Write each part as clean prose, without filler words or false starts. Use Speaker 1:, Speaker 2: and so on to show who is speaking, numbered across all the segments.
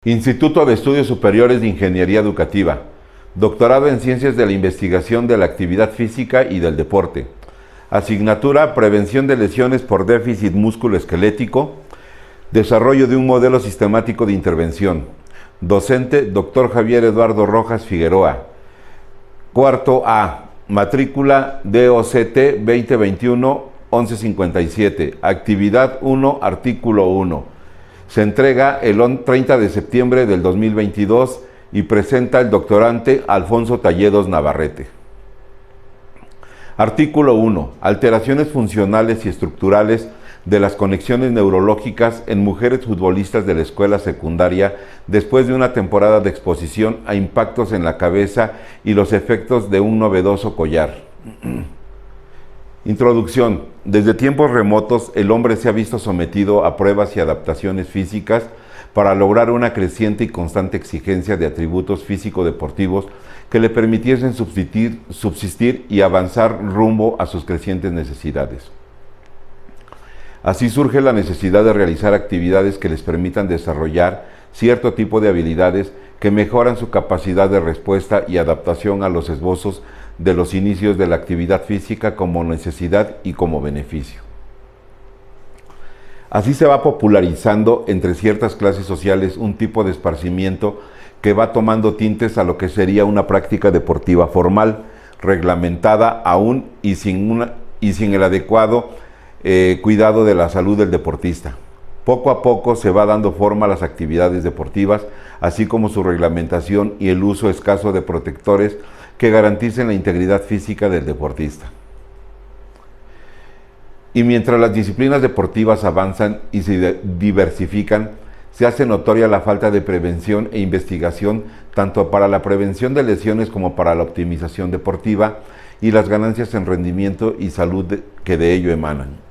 Speaker 1: Instituto de Estudios Superiores de Ingeniería Educativa. Doctorado en Ciencias de la Investigación de la Actividad Física y del Deporte. Asignatura Prevención de lesiones por déficit músculo-esquelético. Desarrollo de un modelo sistemático de intervención. Docente, Dr. Javier Eduardo Rojas Figueroa. Cuarto A. Matrícula DOCT 2021-1157. Actividad 1, artículo 1. Se entrega el 30 de septiembre del 2022 y presenta el doctorante Alfonso Talledos Navarrete. Artículo 1. Alteraciones funcionales y estructurales de las conexiones neurológicas en mujeres futbolistas de la escuela secundaria después de una temporada de exposición a impactos en la cabeza y los efectos de un novedoso collar. Introducción. Desde tiempos remotos, el hombre se ha visto sometido a pruebas y adaptaciones físicas para lograr una creciente y constante exigencia de atributos físico-deportivos que le permitiesen subsistir y avanzar rumbo a sus crecientes necesidades. Así surge la necesidad de realizar actividades que les permitan desarrollar cierto tipo de habilidades que mejoran su capacidad de respuesta y adaptación a los esbozos de los inicios de la actividad física como necesidad y como beneficio. Así se va popularizando entre ciertas clases sociales un tipo de esparcimiento que va tomando tintes a lo que sería una práctica deportiva formal, reglamentada aún y sin el adecuado cuidado de la salud del deportista. Poco a poco se va dando forma a las actividades deportivas, así como su reglamentación y el uso escaso de protectores que garanticen la integridad física del deportista. Y mientras las disciplinas deportivas avanzan y se diversifican, se hace notoria la falta de prevención e investigación tanto para la prevención de lesiones como para la optimización deportiva y las ganancias en rendimiento y salud que de ello emanan.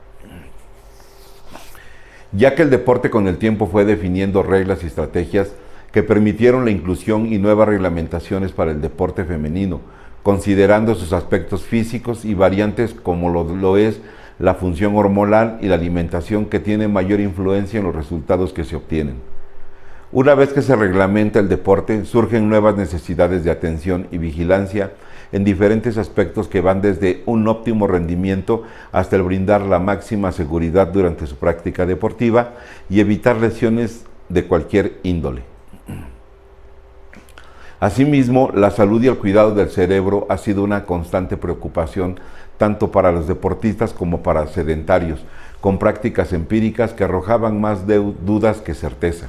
Speaker 1: Ya que el deporte con el tiempo fue definiendo reglas y estrategias que permitieron la inclusión y nuevas reglamentaciones para el deporte femenino, considerando sus aspectos físicos y variantes como lo es la función hormonal y la alimentación, que tiene mayor influencia en los resultados que se obtienen. Una vez que se reglamenta el deporte, surgen nuevas necesidades de atención y vigilancia en diferentes aspectos que van desde un óptimo rendimiento hasta el brindar la máxima seguridad durante su práctica deportiva y evitar lesiones de cualquier índole. Asimismo, la salud y el cuidado del cerebro ha sido una constante preocupación tanto para los deportistas como para sedentarios, con prácticas empíricas que arrojaban más dudas que certeza.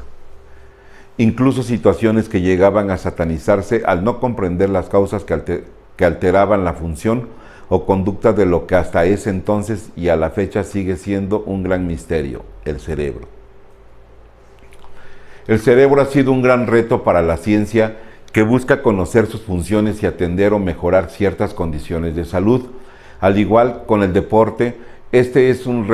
Speaker 1: Incluso situaciones que llegaban a satanizarse al no comprender las causas que alteraban la función o conducta de lo que hasta ese entonces y a la fecha sigue siendo un gran misterio: el cerebro. El cerebro ha sido un gran reto para la ciencia, que busca conocer sus funciones y atender o mejorar ciertas condiciones de salud. Al igual con el deporte, este es el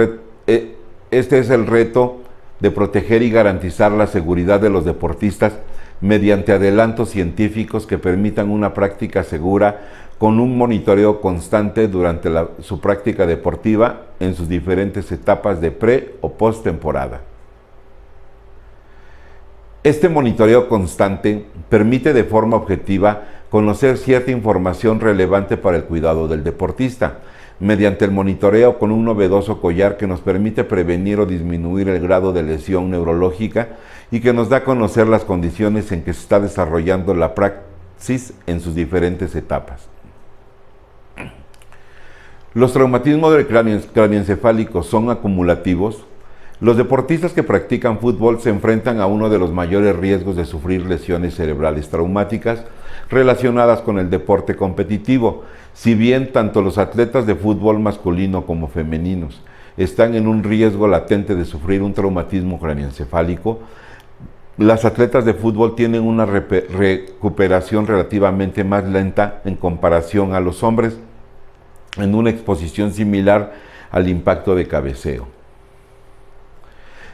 Speaker 1: reto de proteger y garantizar la seguridad de los deportistas mediante adelantos científicos que permitan una práctica segura con un monitoreo constante durante su práctica deportiva en sus diferentes etapas de pre o post temporada. Este monitoreo constante permite de forma objetiva conocer cierta información relevante para el cuidado del deportista, mediante el monitoreo con un novedoso collar que nos permite prevenir o disminuir el grado de lesión neurológica y que nos da a conocer las condiciones en que se está desarrollando la praxis en sus diferentes etapas. Los traumatismos del cráneoencefálico son acumulativos. Los deportistas que practican fútbol se enfrentan a uno de los mayores riesgos de sufrir lesiones cerebrales traumáticas relacionadas con el deporte competitivo. Si bien tanto los atletas de fútbol masculino como femeninos están en un riesgo latente de sufrir un traumatismo cráneoencefálico, las atletas de fútbol tienen una recuperación relativamente más lenta en comparación a los hombres en una exposición similar al impacto de cabeceo.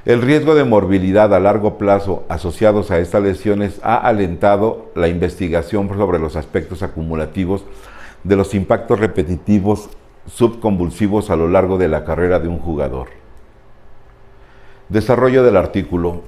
Speaker 1: El riesgo de morbilidad a largo plazo asociados a estas lesiones ha alentado la investigación sobre los aspectos acumulativos de los impactos repetitivos subconvulsivos a lo largo de la carrera de un jugador. Desarrollo del artículo.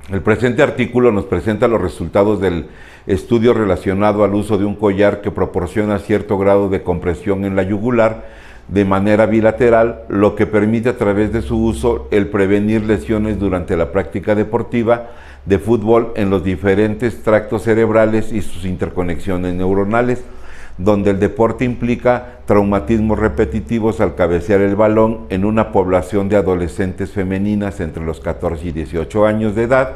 Speaker 1: El presente artículo nos presenta los resultados del estudio relacionado al uso de un collar que proporciona cierto grado de compresión en la yugular de manera bilateral, lo que permite a través de su uso el prevenir lesiones durante la práctica deportiva de fútbol en los diferentes tractos cerebrales y sus interconexiones neuronales, donde el deporte implica traumatismos repetitivos al cabecear el balón en una población de adolescentes femeninas entre los 14 y 18 años de edad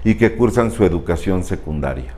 Speaker 1: y que cursan su educación secundaria.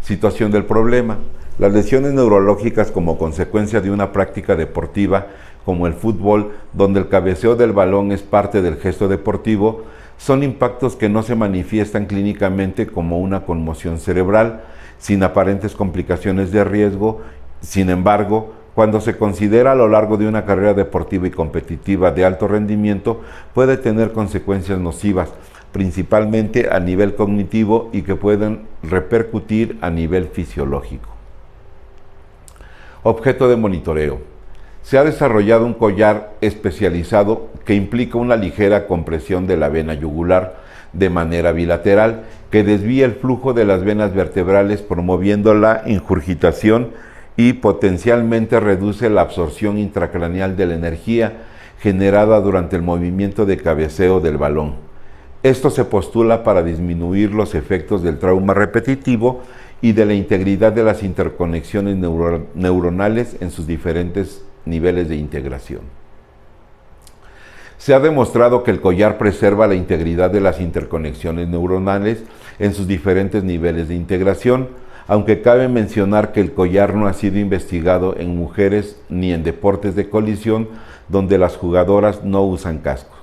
Speaker 1: Situación del problema. Las lesiones neurológicas como consecuencia de una práctica deportiva como el fútbol, donde el cabeceo del balón es parte del gesto deportivo, son impactos que no se manifiestan clínicamente como una conmoción cerebral, sin aparentes complicaciones de riesgo. Sin embargo, cuando se considera a lo largo de una carrera deportiva y competitiva de alto rendimiento, puede tener consecuencias nocivas, principalmente a nivel cognitivo y que pueden repercutir a nivel fisiológico. Objeto de monitoreo. Se ha desarrollado un collar especializado que implica una ligera compresión de la vena yugular de manera bilateral que desvía el flujo de las venas vertebrales promoviendo la ingurgitación y potencialmente reduce la absorción intracraneal de la energía generada durante el movimiento de cabeceo del balón. Esto se postula para disminuir los efectos del trauma repetitivo y de la integridad de las interconexiones neuronales en sus diferentes niveles de integración. Se ha demostrado que el collar preserva la integridad de las interconexiones neuronales en sus diferentes niveles de integración, aunque cabe mencionar que el collar no ha sido investigado en mujeres ni en deportes de colisión donde las jugadoras no usan casco.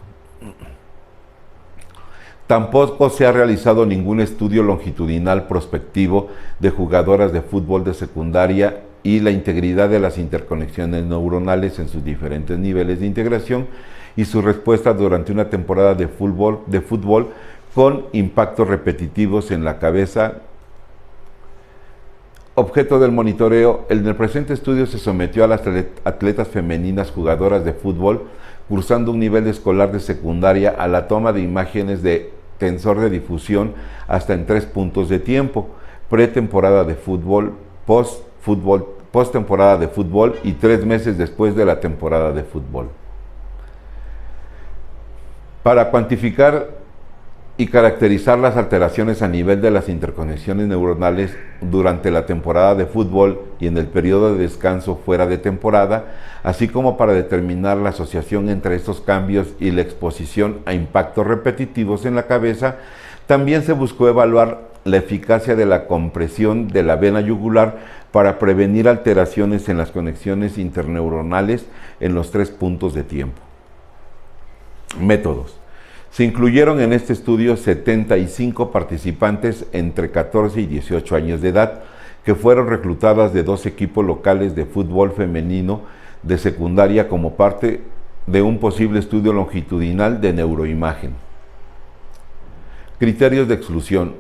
Speaker 1: Tampoco se ha realizado ningún estudio longitudinal prospectivo de jugadoras de fútbol de secundaria y la integridad de las interconexiones neuronales en sus diferentes niveles de integración y su respuesta durante una temporada de fútbol con impactos repetitivos en la cabeza. Objeto del monitoreo. En el presente estudio se sometió a las atletas femeninas jugadoras de fútbol cursando un nivel escolar de secundaria a la toma de imágenes de tensor de difusión hasta en 3 puntos de tiempo: pretemporada de fútbol, postemporada de fútbol y 3 meses después de la temporada de fútbol. Para cuantificar y caracterizar las alteraciones a nivel de las interconexiones neuronales durante la temporada de fútbol y en el periodo de descanso fuera de temporada, así como para determinar la asociación entre estos cambios y la exposición a impactos repetitivos en la cabeza, también se buscó evaluar la eficacia de la compresión de la vena yugular para prevenir alteraciones en las conexiones interneuronales en los 3 puntos de tiempo. Métodos. Se incluyeron en este estudio 75 participantes entre 14 y 18 años de edad, que fueron reclutadas de 2 equipos locales de fútbol femenino de secundaria como parte de un posible estudio longitudinal de neuroimagen. Criterios de exclusión.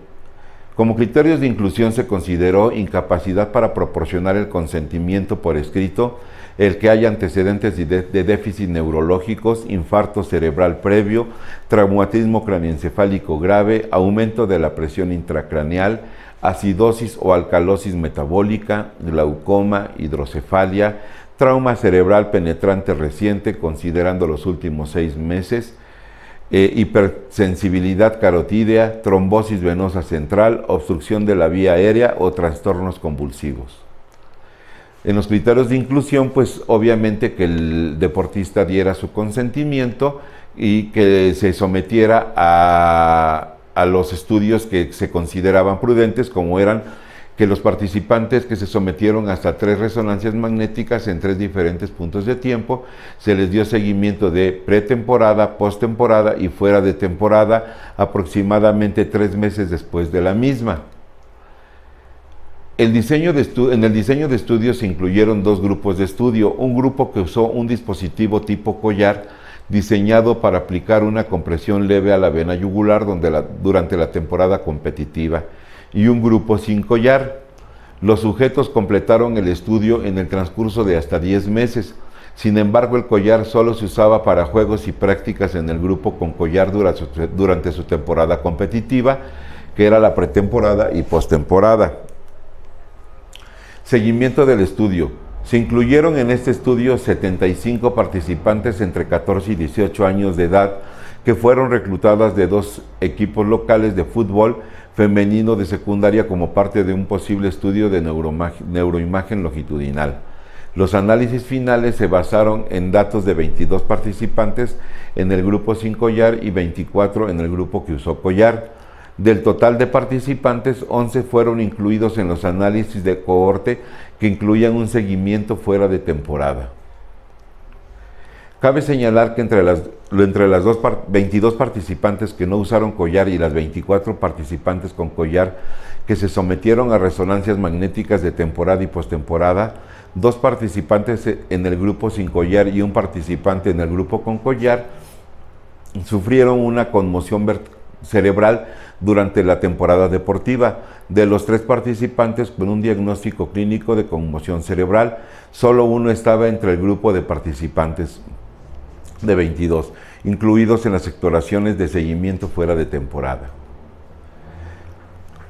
Speaker 1: Como criterios de inclusión se consideró incapacidad para proporcionar el consentimiento por escrito, el que haya antecedentes de déficit neurológicos, infarto cerebral previo, traumatismo craneoencefálico grave, aumento de la presión intracraneal, acidosis o alcalosis metabólica, glaucoma, hidrocefalia, trauma cerebral penetrante reciente considerando los últimos 6 meses, hipersensibilidad carotídea, trombosis venosa central, obstrucción de la vía aérea o trastornos convulsivos. En los criterios de inclusión, pues obviamente que el deportista diera su consentimiento y que se sometiera a los estudios que se consideraban prudentes, como eran que los participantes que se sometieron hasta 3 resonancias magnéticas en 3 diferentes puntos de tiempo, se les dio seguimiento de pretemporada, postemporada y fuera de temporada aproximadamente 3 meses después de la misma. En el diseño de estudio se incluyeron 2 grupos de estudio, un grupo que usó un dispositivo tipo collar diseñado para aplicar una compresión leve a la vena yugular durante la temporada competitiva, y un grupo sin collar. Los sujetos completaron el estudio en el transcurso de hasta 10 meses. Sin embargo, el collar solo se usaba para juegos y prácticas en el grupo con collar durante su temporada competitiva, que era la pretemporada y postemporada. Seguimiento del estudio. Se incluyeron en este estudio 75 participantes entre 14 y 18 años de edad que fueron reclutadas de 2 equipos locales de fútbol femenino de secundaria como parte de un posible estudio de neuroimagen longitudinal. Los análisis finales se basaron en datos de 22 participantes en el grupo sin collar y 24 en el grupo que usó collar. Del total de participantes, 11 fueron incluidos en los análisis de cohorte que incluían un seguimiento fuera de temporada. Cabe señalar que entre las 22 participantes que no usaron collar y las 24 participantes con collar que se sometieron a resonancias magnéticas de temporada y postemporada, 2 participantes en el grupo sin collar y un participante en el grupo con collar sufrieron una conmoción cerebral durante la temporada deportiva. De los 3 participantes con un diagnóstico clínico de conmoción cerebral, solo uno estaba entre el grupo de participantes de 22, incluidos en las exploraciones de seguimiento fuera de temporada.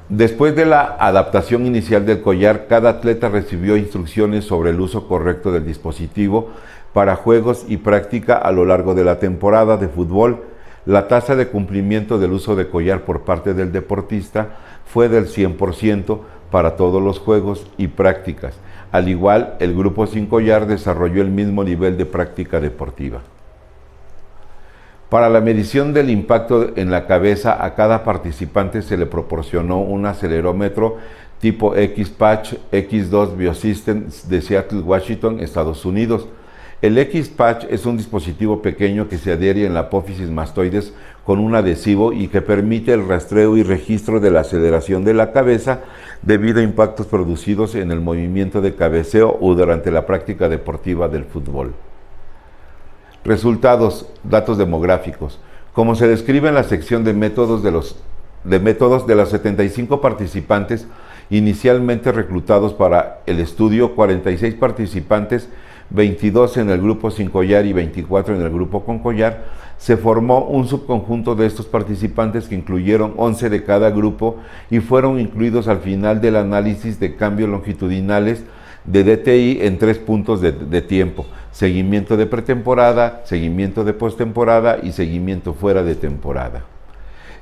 Speaker 1: Después de la adaptación inicial del collar, cada atleta recibió instrucciones sobre el uso correcto del dispositivo para juegos y práctica a lo largo de la temporada de fútbol. La tasa de cumplimiento del uso de collar por parte del deportista fue del 100% para todos los juegos y prácticas. Al igual, el grupo sin collar desarrolló el mismo nivel de práctica deportiva. Para la medición del impacto en la cabeza, a cada participante se le proporcionó un acelerómetro tipo X-Patch X2 Biosystems de Seattle, Washington, Estados Unidos. El X-Patch es un dispositivo pequeño que se adhiere en la apófisis mastoides con un adhesivo y que permite el rastreo y registro de la aceleración de la cabeza debido a impactos producidos en el movimiento de cabeceo o durante la práctica deportiva del fútbol. Resultados, datos demográficos. Como se describe en la sección de métodos de los 75 participantes inicialmente reclutados para el estudio, 46 participantes, 22 en el grupo sin collar y 24 en el grupo con collar, se formó un subconjunto de estos participantes que incluyeron 11 de cada grupo y fueron incluidos al final del análisis de cambios longitudinales de DTI en 3 puntos de tiempo: seguimiento de pretemporada, seguimiento de postemporada y seguimiento fuera de temporada.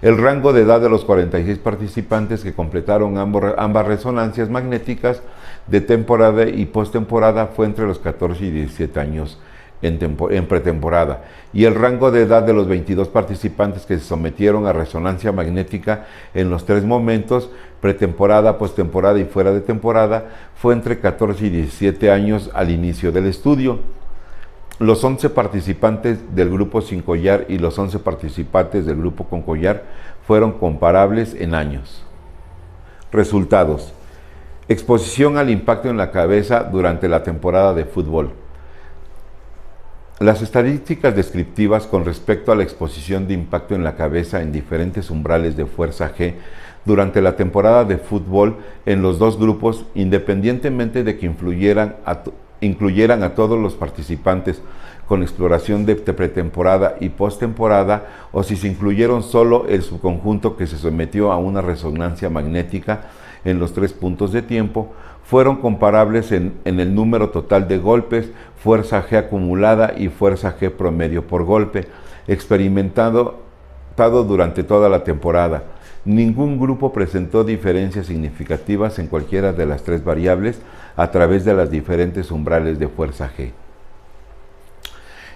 Speaker 1: El rango de edad de los 46 participantes que completaron ambas resonancias magnéticas de temporada y postemporada fue entre los 14 y 17 años en pretemporada, y el rango de edad de los 22 participantes que se sometieron a resonancia magnética en los 3 momentos, pretemporada, postemporada y fuera de temporada, fue entre 14 y 17 años al inicio del estudio. Los 11 participantes del grupo sin collar y los 11 participantes del grupo con collar fueron comparables en años. Resultados. Exposición al impacto en la cabeza durante la temporada de fútbol. Las estadísticas descriptivas con respecto a la exposición de impacto en la cabeza en diferentes umbrales de fuerza G durante la temporada de fútbol en los 2 grupos, independientemente de que incluyeran a todos los participantes con exploración de pretemporada y postemporada, o si se incluyeron solo el subconjunto que se sometió a una resonancia magnética en los 3 puntos de tiempo, fueron comparables en el número total de golpes, fuerza G acumulada y fuerza G promedio por golpe, experimentado durante toda la temporada. Ningún grupo presentó diferencias significativas en cualquiera de las 3 variables a través de las diferentes umbrales de fuerza G.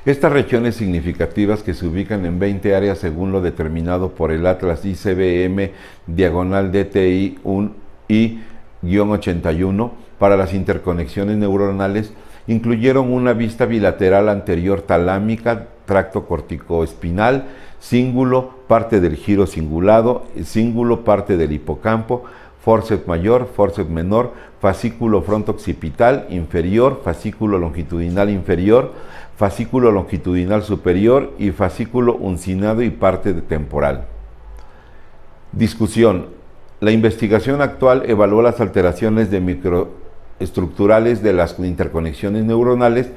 Speaker 1: Estas regiones significativas, que se ubican en 20 áreas según lo determinado por el Atlas ICBM/DTI-81 para las interconexiones neuronales, incluyeron una vista bilateral anterior talámica, tracto corticoespinal, cíngulo, parte del giro cingulado, cíngulo, parte del hipocampo, fórceps mayor, fórceps menor, fascículo fronto-occipital inferior, fascículo longitudinal inferior, fascículo longitudinal superior y fascículo uncinado y parte temporal. Discusión. La investigación actual evaluó las alteraciones de microestructurales de las interconexiones neuronales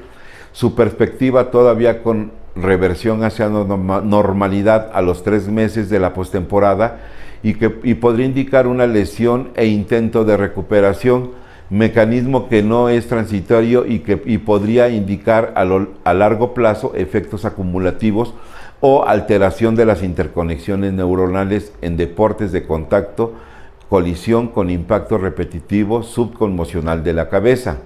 Speaker 1: su perspectiva todavía con reversión hacia normalidad a los 3 meses de la postemporada y podría indicar una lesión e intento de recuperación, mecanismo que no es transitorio y podría indicar a largo plazo efectos acumulativos o alteración de las interconexiones neuronales en deportes de contacto, colisión con impacto repetitivo subconmocional de la cabeza.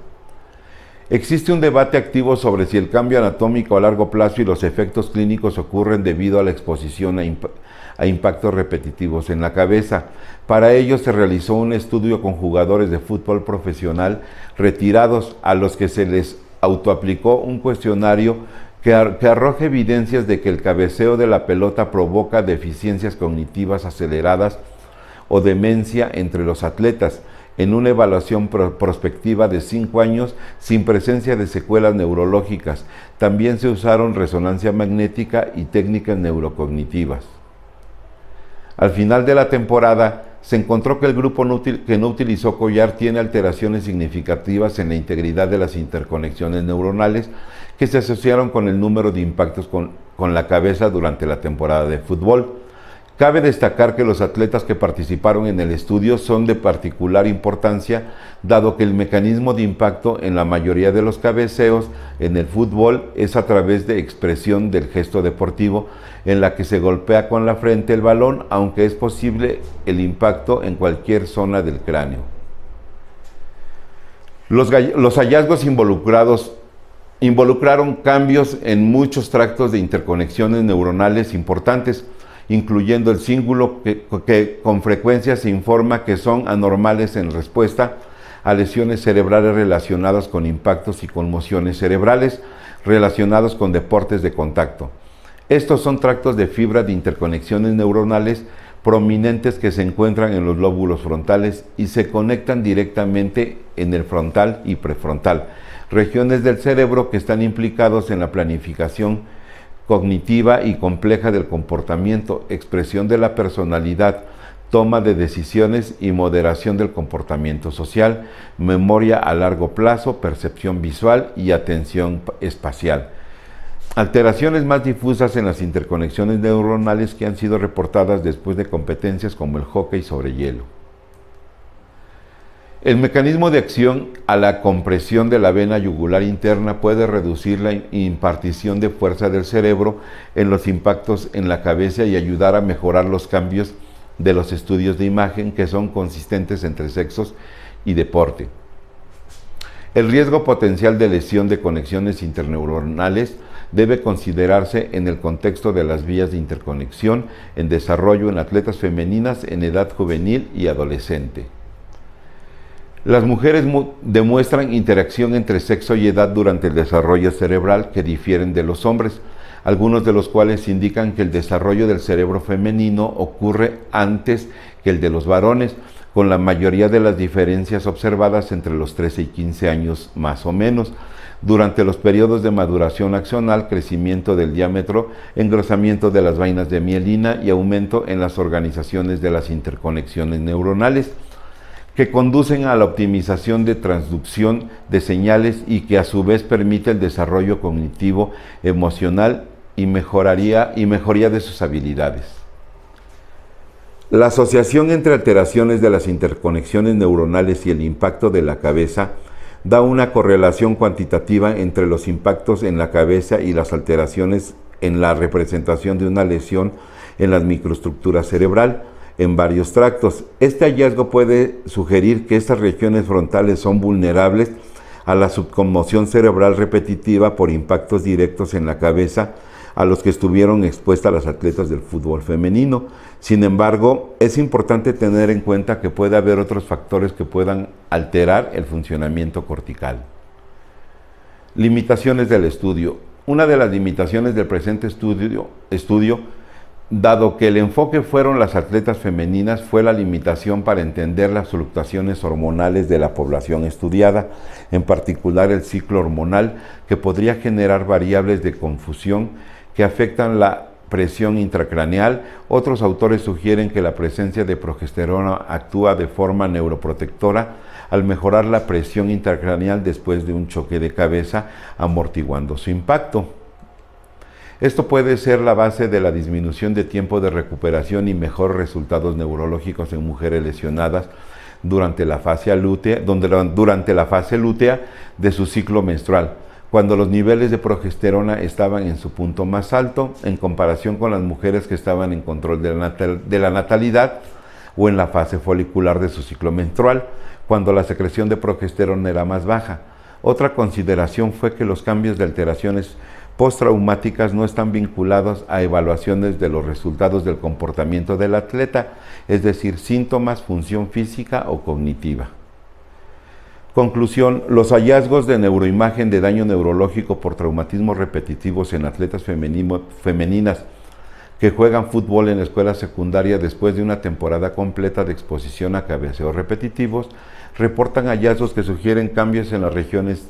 Speaker 1: Existe un debate activo sobre si el cambio anatómico a largo plazo y los efectos clínicos ocurren debido a la exposición a impactos repetitivos en la cabeza. Para ello se realizó un estudio con jugadores de fútbol profesional retirados a los que se les autoaplicó un cuestionario que arroja evidencias de que el cabeceo de la pelota provoca deficiencias cognitivas aceleradas o demencia entre los atletas, en una evaluación prospectiva de 5 años sin presencia de secuelas neurológicas. También se usaron resonancia magnética y técnicas neurocognitivas. Al final de la temporada, se encontró que el grupo que no utilizó collar tiene alteraciones significativas en la integridad de las interconexiones neuronales que se asociaron con el número de impactos con la cabeza durante la temporada de fútbol. Cabe destacar que los atletas que participaron en el estudio son de particular importancia, dado que el mecanismo de impacto en la mayoría de los cabeceos en el fútbol es a través de expresión del gesto deportivo, en la que se golpea con la frente el balón, aunque es posible el impacto en cualquier zona del cráneo. Los hallazgos involucraron cambios en muchos tractos de interconexiones neuronales importantes, incluyendo el cíngulo que con frecuencia se informa que son anormales en respuesta a lesiones cerebrales relacionadas con impactos y conmociones cerebrales relacionados con deportes de contacto. Estos son tractos de fibra de interconexiones neuronales prominentes que se encuentran en los lóbulos frontales y se conectan directamente en el frontal y prefrontal, regiones del cerebro que están implicados en la planificación cognitiva y compleja del comportamiento, expresión de la personalidad, toma de decisiones y moderación del comportamiento social, memoria a largo plazo, percepción visual y atención espacial. Alteraciones más difusas en las interconexiones neuronales que han sido reportadas después de competencias como el hockey sobre hielo. El mecanismo de acción a la compresión de la vena yugular interna puede reducir la impartición de fuerza del cerebro en los impactos en la cabeza y ayudar a mejorar los cambios de los estudios de imagen que son consistentes entre sexos y deporte. El riesgo potencial de lesión de conexiones interneuronales debe considerarse en el contexto de las vías de interconexión en desarrollo en atletas femeninas en edad juvenil y adolescente. Las mujeres demuestran interacción entre sexo y edad durante el desarrollo cerebral que difieren de los hombres, algunos de los cuales indican que el desarrollo del cerebro femenino ocurre antes que el de los varones, con la mayoría de las diferencias observadas entre los 13 y 15 años más o menos. Durante los periodos de maduración axonal, crecimiento del diámetro, engrosamiento de las vainas de mielina y aumento en las organizaciones de las interconexiones neuronales, que conducen a la optimización de transducción de señales y que a su vez permite el desarrollo cognitivo, emocional y mejoría de sus habilidades. La asociación entre alteraciones de las interconexiones neuronales y el impacto de la cabeza da una correlación cuantitativa entre los impactos en la cabeza y las alteraciones en la representación de una lesión en la microestructura cerebral en varios tractos. Este hallazgo puede sugerir que estas regiones frontales son vulnerables a la subconmoción cerebral repetitiva por impactos directos en la cabeza a los que estuvieron expuestas las atletas del fútbol femenino. Sin embargo, es importante tener en cuenta que puede haber otros factores que puedan alterar el funcionamiento cortical. Limitaciones del estudio. Una de las limitaciones del presente estudio, dado que el enfoque fueron las atletas femeninas, fue la limitación para entender las fluctuaciones hormonales de la población estudiada, en particular el ciclo hormonal, que podría generar variables de confusión que afectan la presión intracraneal. Otros autores sugieren que la presencia de progesterona actúa de forma neuroprotectora al mejorar la presión intracraneal después de un choque de cabeza, amortiguando su impacto. Esto puede ser la base de la disminución de tiempo de recuperación y mejores resultados neurológicos en mujeres lesionadas durante la fase lútea, de su ciclo menstrual, cuando los niveles de progesterona estaban en su punto más alto en comparación con las mujeres que estaban en control de la natalidad o en la fase folicular de su ciclo menstrual, cuando la secreción de progesterona era más baja. Otra consideración fue que los cambios de alteraciones postraumáticas no están vinculados a evaluaciones de los resultados del comportamiento del atleta, es decir, síntomas, función física o cognitiva. Conclusión: los hallazgos de neuroimagen de daño neurológico por traumatismos repetitivos en atletas femeninas que juegan fútbol en la escuela secundaria después de una temporada completa de exposición a cabeceos repetitivos reportan hallazgos que sugieren cambios en las regiones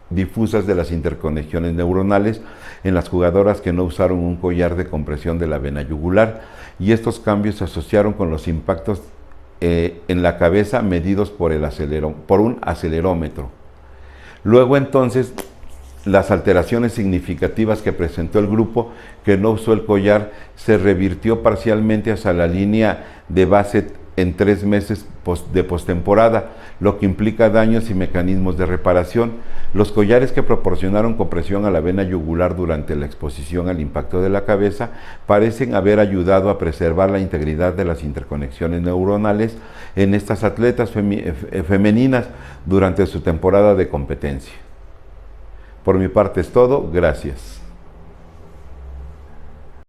Speaker 1: difusas de las interconexiones neuronales en las jugadoras que no usaron un collar de compresión de la vena yugular, y estos cambios se asociaron con los impactos en la cabeza medidos por un acelerómetro. Luego entonces, las alteraciones significativas que presentó el grupo que no usó el collar se revirtió parcialmente hacia la línea de base en 3 meses de postemporada, lo que implica daños y mecanismos de reparación. Los collares que proporcionaron compresión a la vena yugular durante la exposición al impacto de la cabeza parecen haber ayudado a preservar la integridad de las interconexiones neuronales en estas atletas femeninas durante su temporada de competencia. Por mi parte es todo, gracias.